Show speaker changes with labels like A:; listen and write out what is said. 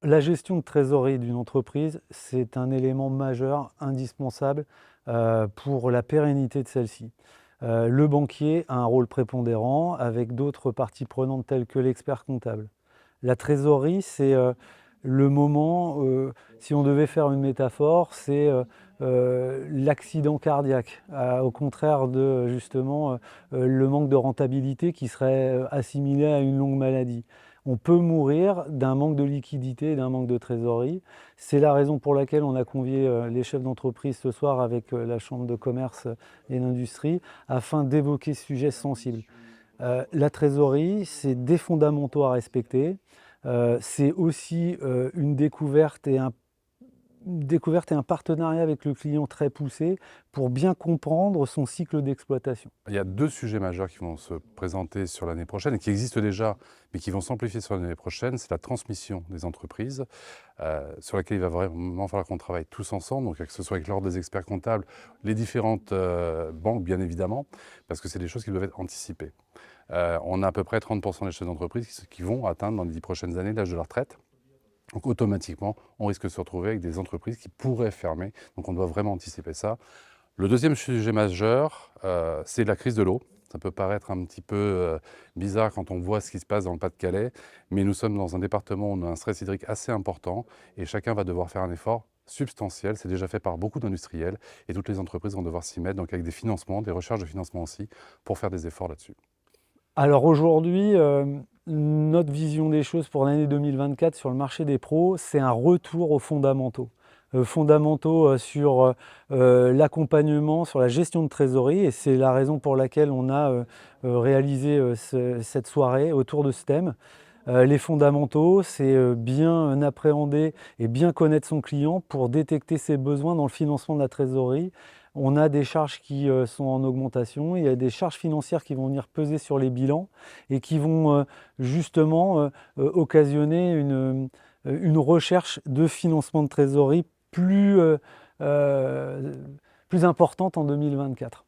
A: la gestion de trésorerie d'une entreprise, c'est un élément majeur, indispensable pour la pérennité de celle-ci. Le banquier a un rôle prépondérant avec d'autres parties prenantes telles que l'expert comptable. La trésorerie, c'est le moment, si on devait faire une métaphore, c'est l'accident cardiaque, au contraire de justement le manque de rentabilité qui serait assimilé à une longue maladie. On peut mourir d'un manque de liquidité et d'un manque de trésorerie. C'est la raison pour laquelle on a convié les chefs d'entreprise ce soir avec la Chambre de commerce et d'industrie afin d'évoquer ce sujet sensible. La trésorerie, c'est des fondamentaux à respecter. C'est aussi une découverte et un partenariat avec le client très poussé pour bien comprendre son cycle d'exploitation.
B: Il y a deux sujets majeurs qui vont se présenter sur l'année prochaine et qui existent déjà, mais qui vont s'amplifier sur l'année prochaine. C'est la transmission des entreprises, sur laquelle il va vraiment falloir qu'on travaille tous ensemble, donc que ce soit avec l'ordre des experts comptables, les différentes banques bien évidemment, parce que c'est des choses qui doivent être anticipées. On a à peu près 30% des chefs d'entreprise qui vont atteindre dans les 10 prochaines années l'âge de la retraite. Donc automatiquement, on risque de se retrouver avec des entreprises qui pourraient fermer. Donc on doit vraiment anticiper ça. Le deuxième sujet majeur, c'est la crise de l'eau. Ça peut paraître un petit peu bizarre quand on voit ce qui se passe dans le Pas-de-Calais, mais nous sommes dans un département où on a un stress hydrique assez important et chacun va devoir faire un effort substantiel. C'est déjà fait par beaucoup d'industriels et toutes les entreprises vont devoir s'y mettre, donc avec des financements, des recherches de financement aussi, pour faire des efforts là-dessus.
A: Alors aujourd'hui, notre vision des choses pour l'année 2024 sur le marché des pros, c'est un retour aux fondamentaux. Fondamentaux sur l'accompagnement, sur la gestion de trésorerie, et c'est la raison pour laquelle on a réalisé cette soirée autour de ce thème. Les fondamentaux, c'est bien appréhender et bien connaître son client pour détecter ses besoins dans le financement de la trésorerie. On a des charges qui sont en augmentation, il y a des charges financières qui vont venir peser sur les bilans et qui vont justement occasionner une recherche de financement de trésorerie plus importante en 2024.